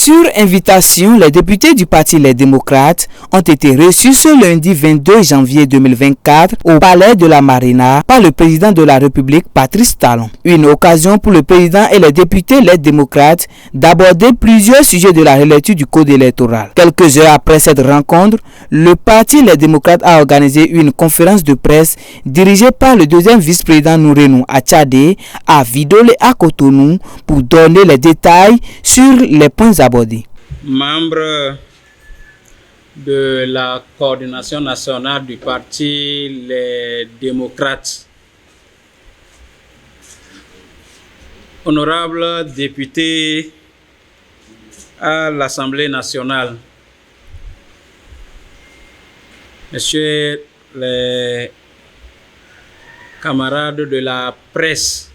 Sur invitation, les députés du Parti Les Démocrates ont été reçus ce lundi 22 janvier 2024 au Palais de la Marina par le président de la République, Patrice Talon. Une occasion pour le président et les députés Les Démocrates d'aborder plusieurs sujets de la relecture du code électoral. Quelques heures après cette rencontre, le Parti Les Démocrates a organisé une conférence de presse dirigée par le deuxième vice-président Nourenou Atchadé à Vidolé à Cotonou pour donner les détails sur les points abordés. Membre de la coordination nationale du Parti Les Démocrates, honorables députés à l'Assemblée nationale, messieurs les camarades de la presse,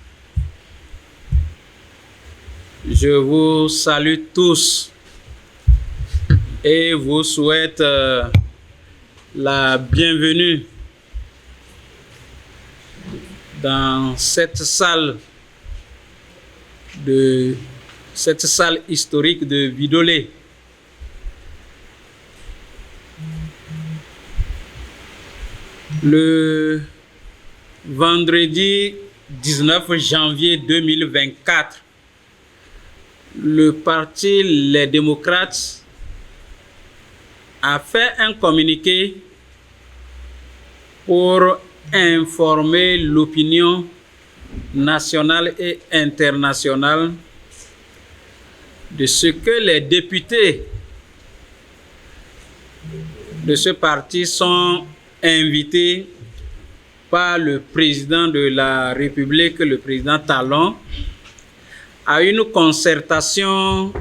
je vous salue tous et vous souhaite la bienvenue dans cette salle historique de Vidolé. Le vendredi 19 janvier 2024, le Parti Les Démocrates a fait un communiqué pour informer l'opinion nationale et internationale de ce que les députés de ce parti sont invités par le président de la République, le président Talon, à une concertation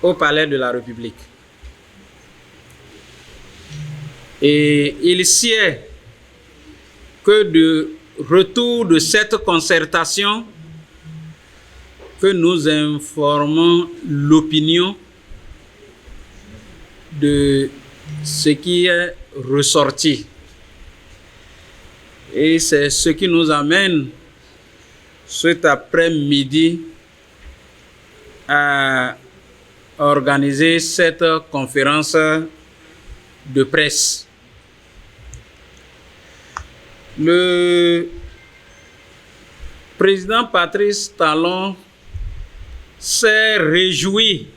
au Palais de la République. Et il sied que de retour de cette concertation, que nous informons l'opinion de ce qui est ressorti. Et c'est ce qui nous amène cet après-midi à organiser cette conférence de presse. Le président Patrice Talon s'est réjoui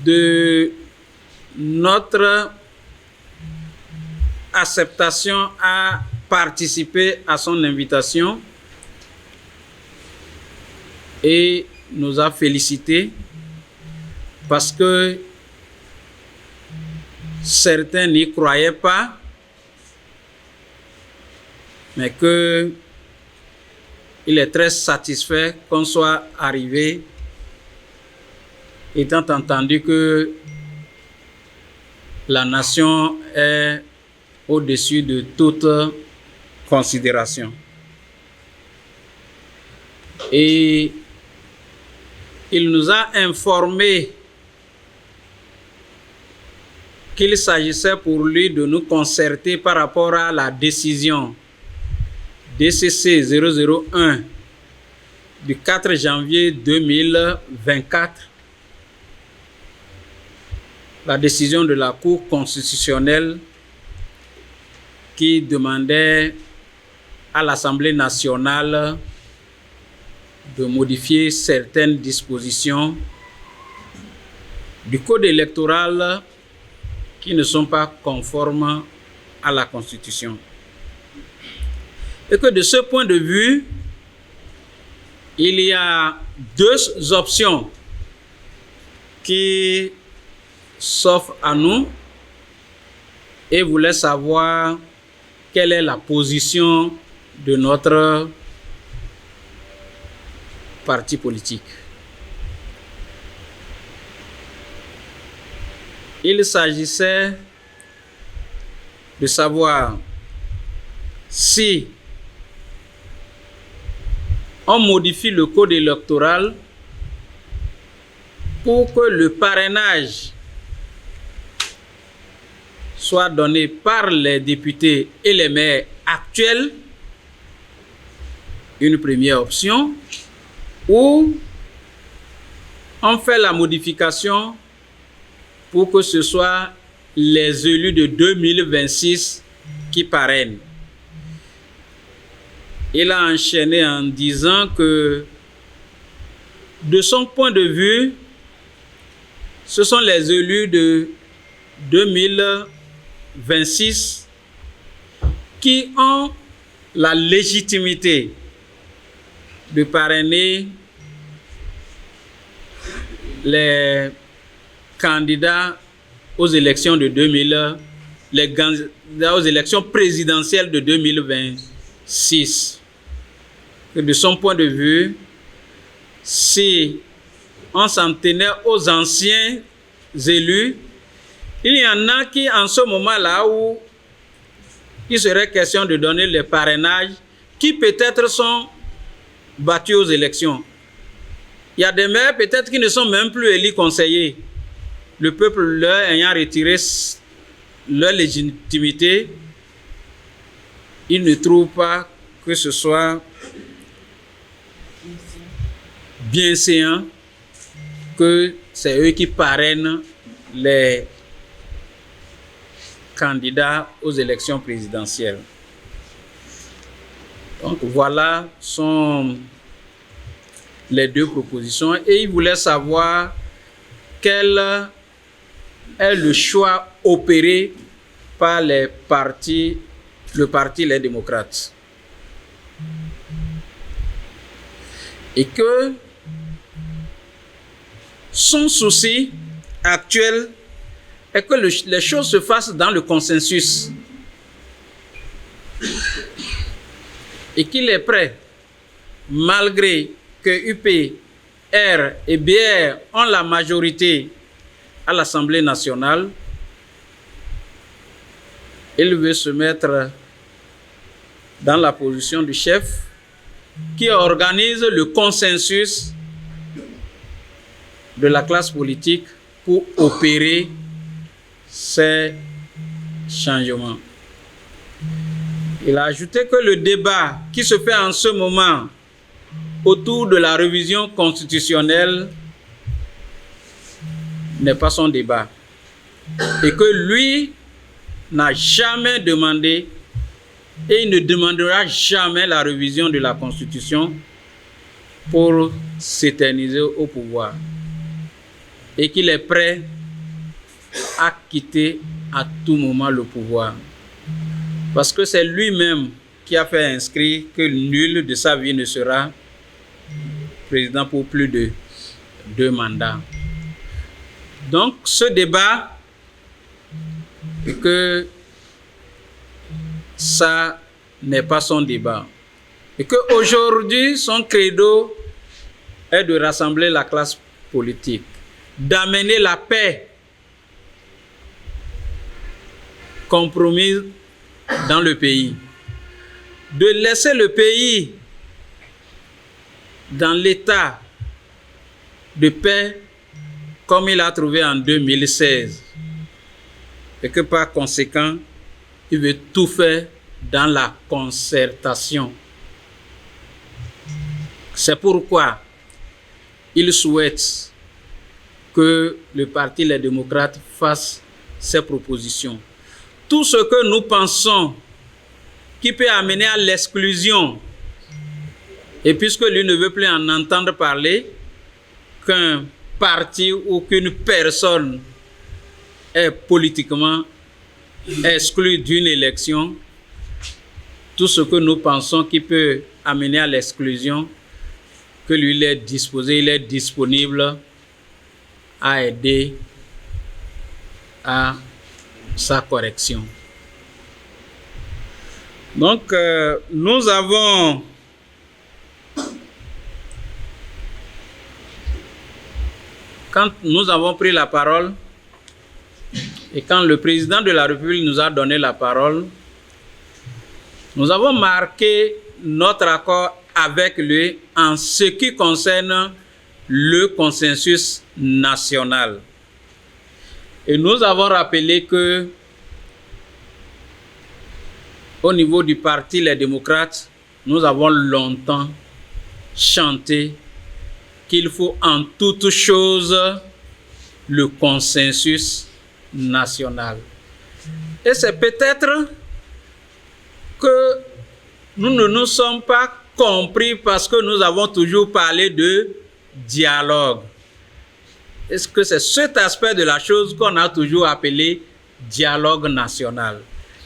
de notre acceptation à participer à son invitation et nous a félicité parce que certains n'y croyaient pas, mais qu'il est très satisfait qu'on soit arrivé, étant entendu que la nation est au-dessus de toute considération. Et il nous a informé qu'il s'agissait pour lui de nous concerter par rapport à la décision DCC 001 du 4 janvier 2024, la décision de la Cour constitutionnelle qui demandait à l'Assemblée nationale de modifier certaines dispositions du code électoral qui ne sont pas conformes à la Constitution. Et que de ce point de vue, il y a deux options qui s'offrent à nous et voulait savoir quelle est la position de notre parti politique. Il s'agissait de savoir si on modifie le code électoral pour que le parrainage soit donné par les députés et les maires actuels, une première option, ou on fait la modification pour que ce soit les élus de 2026 qui parrainent. Il a enchaîné en disant que, de son point de vue, ce sont les élus de 2026 qui ont la légitimité de parrainer les candidats aux élections de 2000, les candidats aux élections présidentielles de 2026. Et de son point de vue, si on s'en tenait aux anciens élus, il y en a qui, en ce moment-là où il serait question de donner les parrainages, qui peut-être sont battus aux élections. Il y a des maires peut-être qui ne sont même plus élus conseillers. Le peuple leur ayant retiré leur légitimité, ils ne trouvent pas que ce soit bien séant que c'est eux qui parrainent les candidats aux élections présidentielles. Donc voilà sont les deux propositions et il voulait savoir quel est le choix opéré par le parti Les Démocrates. Et que son souci actuel est que les choses se fassent dans le consensus. Et qu'il est prêt, malgré que UP, R et BR ont la majorité à l'Assemblée nationale, il veut se mettre dans la position du chef qui organise le consensus de la classe politique pour opérer ces changements. Il a ajouté que le débat qui se fait en ce moment autour de la révision constitutionnelle n'est pas son débat et que lui n'a jamais demandé et il ne demandera jamais la révision de la Constitution pour s'éterniser au pouvoir et qu'il est prêt à quitter à tout moment le pouvoir. Parce que c'est lui-même qui a fait inscrire que nul de sa vie ne sera président pour plus de 2 mandats. Donc ce débat, que ça n'est pas son débat. Et qu'aujourd'hui, son credo est de rassembler la classe politique, d'amener la paix compromise dans le pays, de laisser le pays dans l'état de paix comme il a trouvé en 2016 et que par conséquent, il veut tout faire dans la concertation. C'est pourquoi il souhaite que le parti Les Démocrates fasse ses propositions. Tout ce que nous pensons qui peut amener à l'exclusion, et puisque lui ne veut plus en entendre parler, qu'un parti ou qu'une personne est politiquement exclu d'une élection, tout ce que nous pensons qui peut amener à l'exclusion, que lui il est disposé, il est disponible à aider à sa correction. Donc, nous avons quand nous avons pris la parole et quand le président de la République nous a donné la parole, nous avons marqué notre accord avec lui en ce qui concerne le consensus national. Et nous avons rappelé que au niveau du parti Les Démocrates, nous avons longtemps chanté qu'il faut en toute chose le consensus national. Et c'est peut-être que nous ne nous sommes pas compris parce que nous avons toujours parlé de dialogue. Est-ce que c'est cet aspect de la chose qu'on a toujours appelé dialogue national?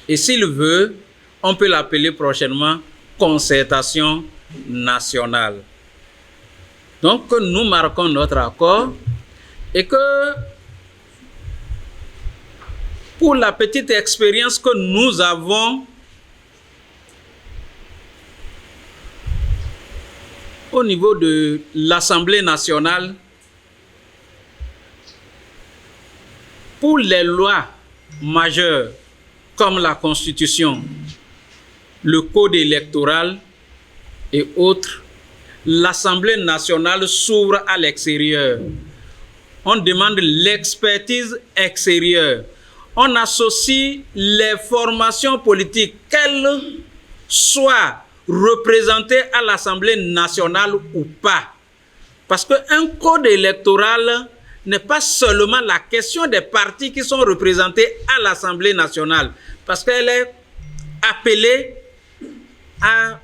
Et s'il veut, on peut l'appeler prochainement concertation nationale. Donc, nous marquons notre accord et que pour la petite expérience que nous avons au niveau de l'Assemblée nationale, pour les lois majeures comme la Constitution, le Code électoral et autres, l'Assemblée nationale s'ouvre à l'extérieur. On demande l'expertise extérieure. On associe les formations politiques, qu'elles soient représentées à l'Assemblée nationale ou pas. Parce qu'un code électoral n'est pas seulement la question des partis qui sont représentés à l'Assemblée nationale, parce qu'elle est appelée à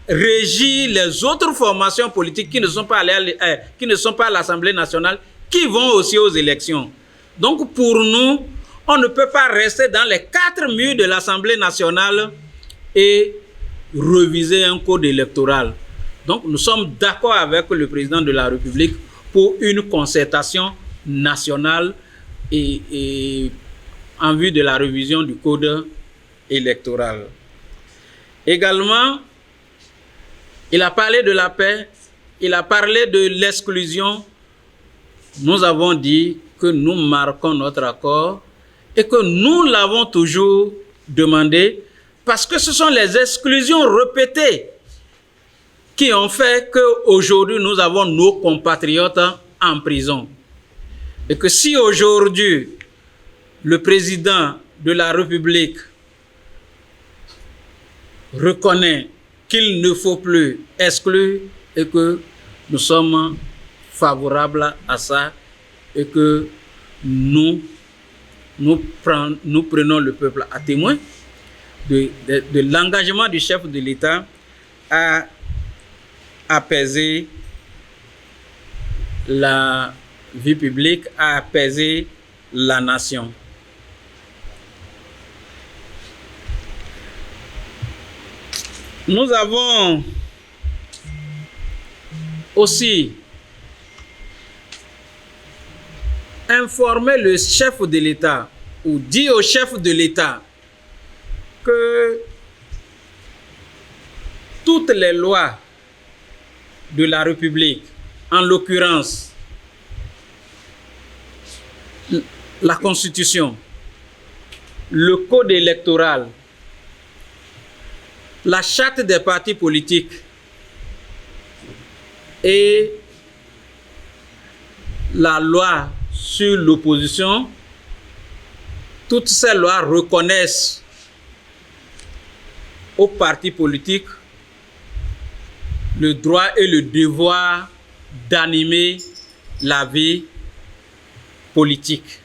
régir les autres formations politiques qui ne sont pas à l'Assemblée nationale, qui vont aussi aux élections. Donc pour nous, on ne peut pas rester dans les 4 murs de l'Assemblée nationale et réviser un code électoral. Donc nous sommes d'accord avec le président de la République pour une concertation nationale et en vue de la révision du code électoral. Également, il a parlé de la paix, il a parlé de l'exclusion. Nous avons dit que nous marquons notre accord et que nous l'avons toujours demandé parce que ce sont les exclusions répétées qui ont fait qu'aujourd'hui nous avons nos compatriotes en prison. Et que si aujourd'hui le président de la République reconnaît qu'il ne faut plus exclure et que nous sommes favorables à ça et que nous prenons le peuple à témoin de l'engagement du chef de l'État à apaiser la vie publique, à apaiser la nation. Nous avons aussi informé le chef de l'État ou dit au chef de l'État que toutes les lois de la République, en l'occurrence la Constitution, le Code électoral, la charte des partis politiques et la loi sur l'opposition, toutes ces lois reconnaissent aux partis politiques le droit et le devoir d'animer la vie politique.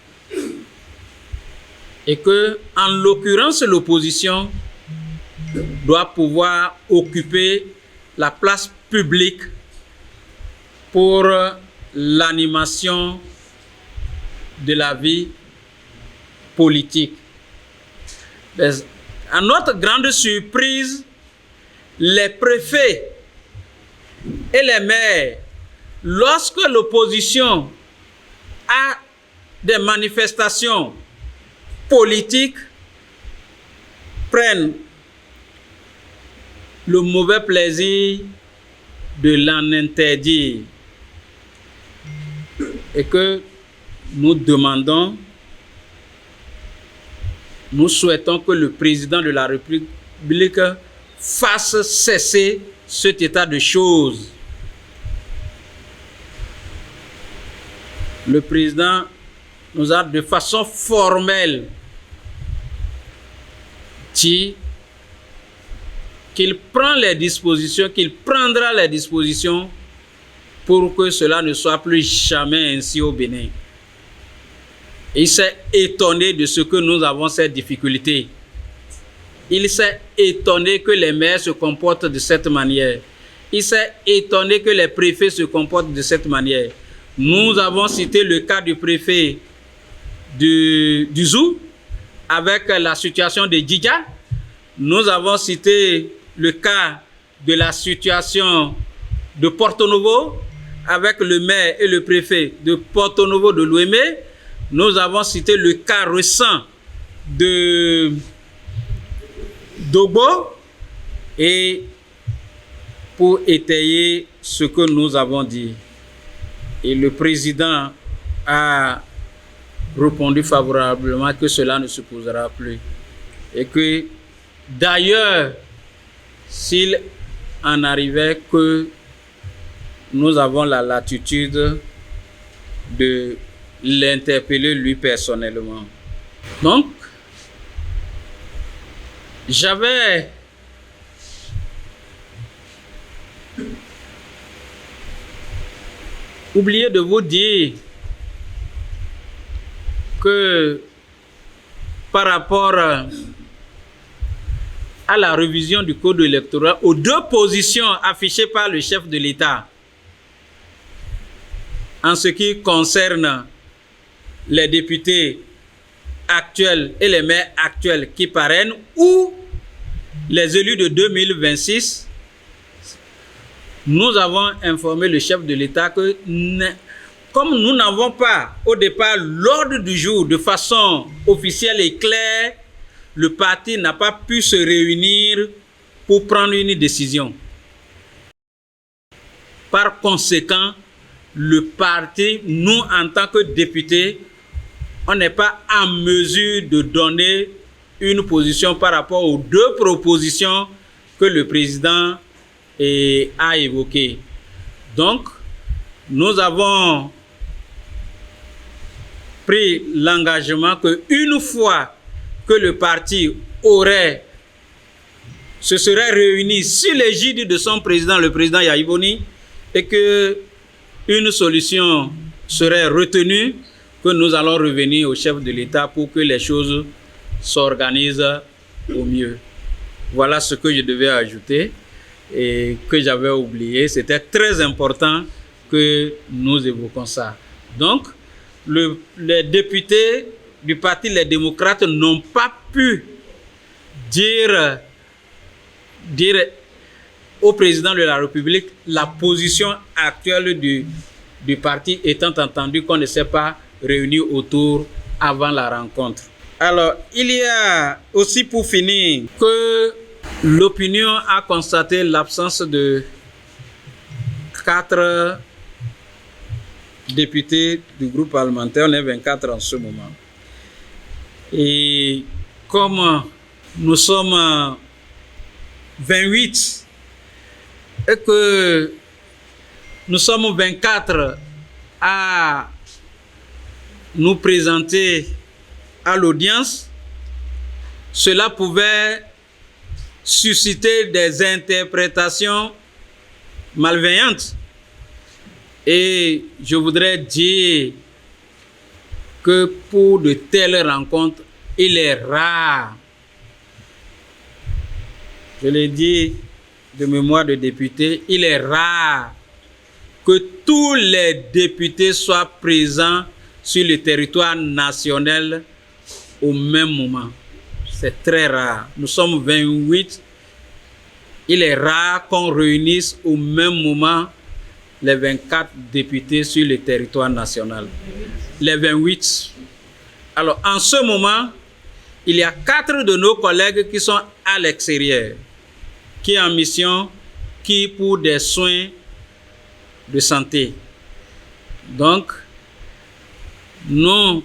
Et que, en l'occurrence, l'opposition doit pouvoir occuper la place publique pour l'animation de la vie politique. Mais, à notre grande surprise, les préfets et les maires, lorsque l'opposition a des manifestations politiques, prennent le mauvais plaisir de l'en interdire. Et que nous demandons, nous souhaitons que le président de la République fasse cesser cet état de choses. Le président nous a de façon formelle dit qu'il prend les dispositions, qu'il prendra les dispositions pour que cela ne soit plus jamais ainsi au Bénin. Il s'est étonné de ce que nous avons cette difficulté. Il s'est étonné que les maires se comportent de cette manière. Il s'est étonné que les préfets se comportent de cette manière. Nous avons cité le cas du préfet du Zou avec la situation de Djidja. Nous avons cité le cas de la situation de Porto Novo avec le maire et le préfet de Porto Novo de Lomé. Nous avons cité le cas récent de Dogbo. Et pour étayer ce que nous avons dit, et le président a répondu favorablement que cela ne se posera plus. Et que d'ailleurs, s'il en arrivait que nous avons la latitude de l'interpeller lui personnellement. Donc, j'avais oublié de vous dire que par rapport à la révision du code électoral, aux deux positions affichées par le chef de l'État en ce qui concerne les députés actuels et les maires actuels qui parrainent ou les élus de 2026, nous avons informé le chef de l'État que comme nous n'avons pas au départ l'ordre du jour de façon officielle et claire, le parti n'a pas pu se réunir pour prendre une décision. Par conséquent, le parti, nous en tant que députés, on n'est pas en mesure de donner une position par rapport aux deux propositions que le président a évoquées. Donc, nous avons pris l'engagement qu'une fois que le parti se serait réuni sous l'égide de son président, le président Yahya Boni, et que une solution serait retenue, que nous allons revenir au chef de l'État pour que les choses s'organisent au mieux. Voilà ce que je devais ajouter et que j'avais oublié. C'était très important que nous évoquons ça. Donc, les députés du parti Les Démocrates n'ont pas pu dire au président de la République la position actuelle du parti, étant entendu qu'on ne s'est pas réuni autour avant la rencontre. Alors, il y a aussi pour finir que l'opinion a constaté l'absence de 4 députés du groupe parlementaire. On est 24 en ce moment. Et comme nous sommes 28 et que nous sommes 24 à nous présenter à l'audience, cela pouvait susciter des interprétations malveillantes. Et je voudrais dire que pour de telles rencontres, il est rare, je l'ai dit de mémoire de député, il est rare que tous les députés soient présents sur le territoire national au même moment. C'est très rare. Nous sommes 28. Il est rare qu'on réunisse au même moment les 24 députés sur le territoire national. Les 28. Alors, en ce moment, il y a 4 de nos collègues qui sont à l'extérieur, qui sont en mission, qui pour des soins de santé. Donc, non,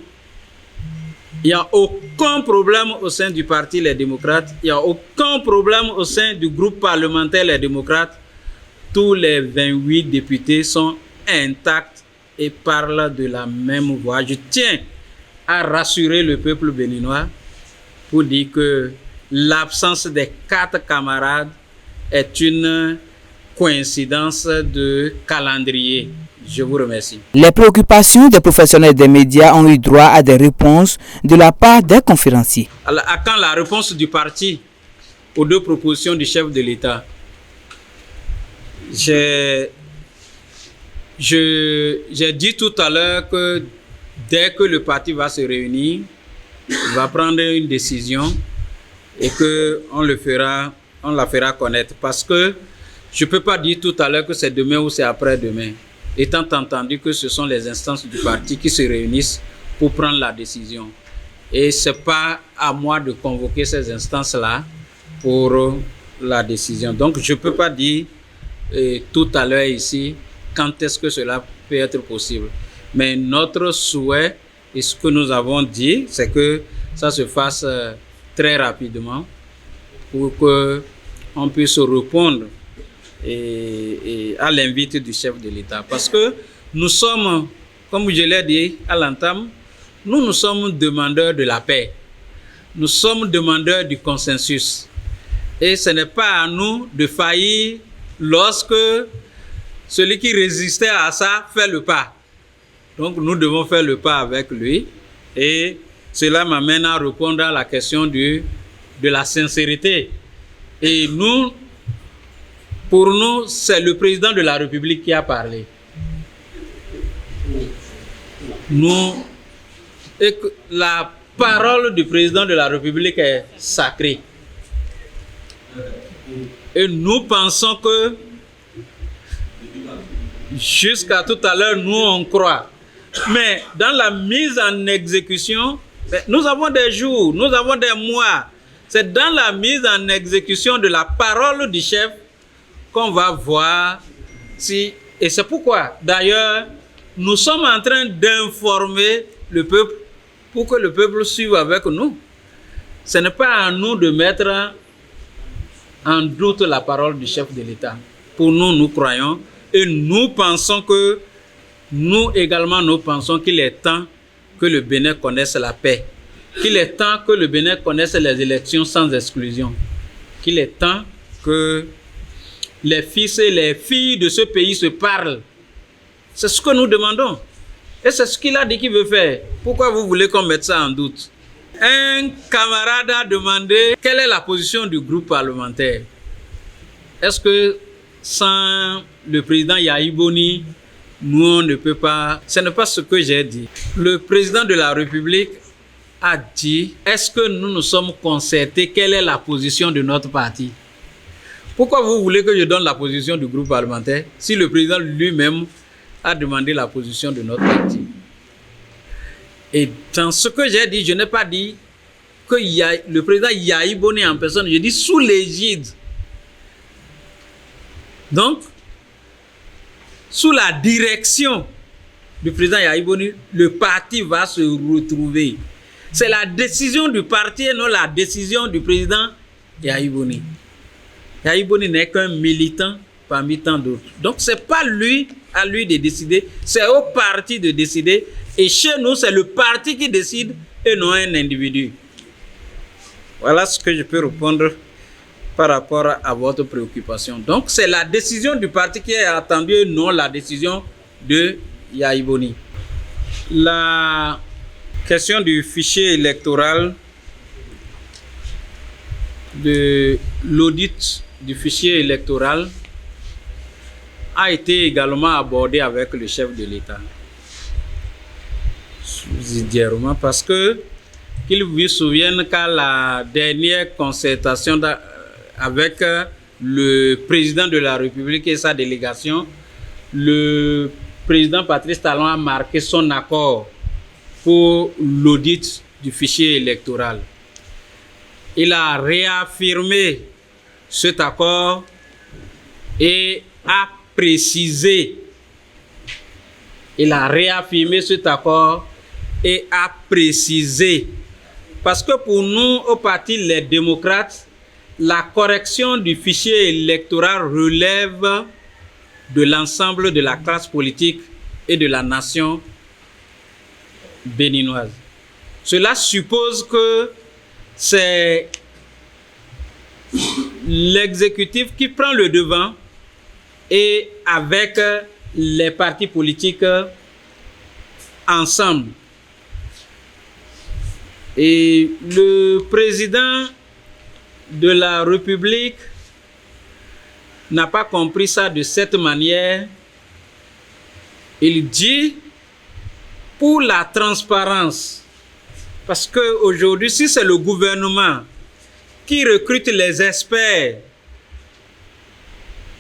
il n'y a aucun problème au sein du parti Les Démocrates, il n'y a aucun problème au sein du groupe parlementaire Les Démocrates. Tous les 28 députés sont intacts et parlent de la même voix. Je tiens à rassurer le peuple béninois pour dire que l'absence des 4 camarades est une coïncidence de calendrier. Je vous remercie. Les préoccupations des professionnels des médias ont eu droit à des réponses de la part des conférenciers. Alors, à quand la réponse du parti aux deux propositions du chef de l'État? J'ai dit tout à l'heure que dès que le parti va se réunir, il va prendre une décision et qu'on la fera connaître. Parce que je ne peux pas dire tout à l'heure que c'est demain ou c'est après-demain, étant entendu que ce sont les instances du parti qui se réunissent pour prendre la décision. Et ce n'est pas à moi de convoquer ces instances-là pour la décision. Donc, je ne peux pas dire tout à l'heure ici quand est-ce que cela peut être possible. Mais notre souhait et ce que nous avons dit, c'est que ça se fasse très rapidement pour qu'on puisse répondre à l'invite du chef de l'État. Parce que nous sommes, comme je l'ai dit à l'entame, nous sommes demandeurs de la paix. Nous sommes demandeurs du consensus. Et ce n'est pas à nous de faillir lorsque celui qui résistait à ça fait le pas. Donc nous devons faire le pas avec lui. Et cela m'amène à répondre à la question de la sincérité. Et pour nous, c'est le président de la République qui a parlé. Et la parole du président de la République est sacrée. Et nous pensons que jusqu'à tout à l'heure, nous on croit. Mais dans la mise en exécution, nous avons des jours, nous avons des mois. C'est dans la mise en exécution de la parole du chef qu'on va voir si... Et c'est pourquoi, d'ailleurs, nous sommes en train d'informer le peuple pour que le peuple suive avec nous. Ce n'est pas à nous de mettre en doute la parole du chef de l'État. Pour nous, nous croyons et nous pensons que nous également, nous pensons qu'il est temps que le Bénin connaisse la paix, qu'il est temps que le Bénin connaisse les élections sans exclusion, qu'il est temps que les fils et les filles de ce pays se parlent. C'est ce que nous demandons. Et c'est ce qu'il a dit qu'il veut faire. Pourquoi vous voulez qu'on mette ça en doute? Un camarade a demandé quelle est la position du groupe parlementaire. Est-ce que sans le président Yahi Boni, nous on ne peut pas... Ce n'est pas ce que j'ai dit. Le président de la République a dit, est-ce que nous nous sommes concertés? Quelle est la position de notre parti? Pourquoi vous voulez que je donne la position du groupe parlementaire si le président lui-même a demandé la position de notre parti? Et dans ce que j'ai dit, je n'ai pas dit que le président Yahi Boni en personne, je dis sous l'égide. Donc, sous la direction du président Yahi Boni, le parti va se retrouver. C'est la décision du parti et non la décision du président Yahi Boni. Yahi Boni n'est qu'un militant parmi tant d'autres. Donc, ce n'est pas lui à lui de décider, c'est au parti de décider. Et chez nous, c'est le parti qui décide et non un individu. Voilà ce que je peux répondre par rapport à votre préoccupation. Donc, c'est la décision du parti qui est attendue et non la décision de Yahi Boni. La question du fichier électoral, de l'audit du fichier électoral a été également abordée avec le chef de l'État. Subsidiairement, parce que qu'il vous souvienne qu'à la dernière concertation avec le président de la République et sa délégation, le président Patrice Talon a marqué son accord pour l'audit du fichier électoral. Il a réaffirmé cet accord et a précisé. Il a réaffirmé cet accord et a précisé. Parce que pour nous, au parti Les Démocrates, la correction du fichier électoral relève de l'ensemble de la classe politique et de la nation béninoise. Cela suppose que c'est l'exécutif qui prend le devant et avec les partis politiques ensemble. Et le président de la République n'a pas compris ça de cette manière. Il dit pour la transparence, parce qu'aujourd'hui, si c'est le gouvernement qui recrute les experts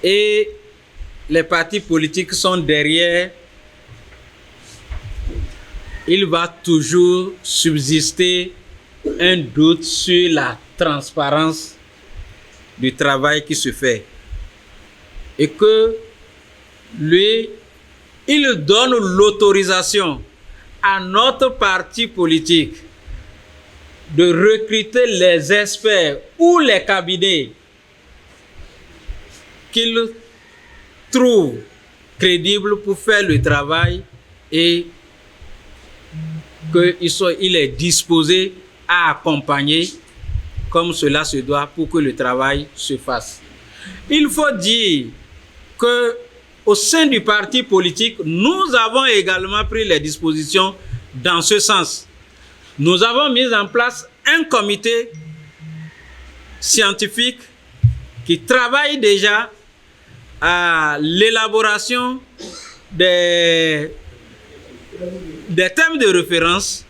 et les partis politiques sont derrière, il va toujours subsister un doute sur la transparence du travail qui se fait. Et que lui, il donne l'autorisation à notre parti politique de recruter les experts ou les cabinets qu'il trouve crédibles pour faire le travail et qu'il est disposé à accompagner comme cela se doit pour que le travail se fasse. Il faut dire qu'au sein du parti politique, nous avons également pris les dispositions dans ce sens. Nous avons mis en place un comité scientifique qui travaille déjà à l'élaboration des thèmes de référence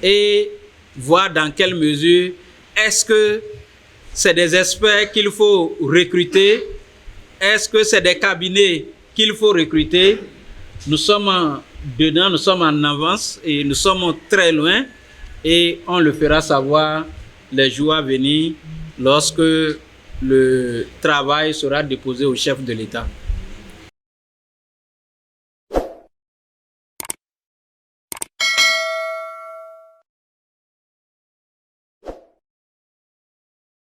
et voir dans quelle mesure est-ce que c'est des experts qu'il faut recruter, est-ce que c'est des cabinets qu'il faut recruter. Nous sommes dedans, nous sommes en avance et nous sommes très loin et on le fera savoir les jours à venir lorsque le travail sera déposé au chef de l'État.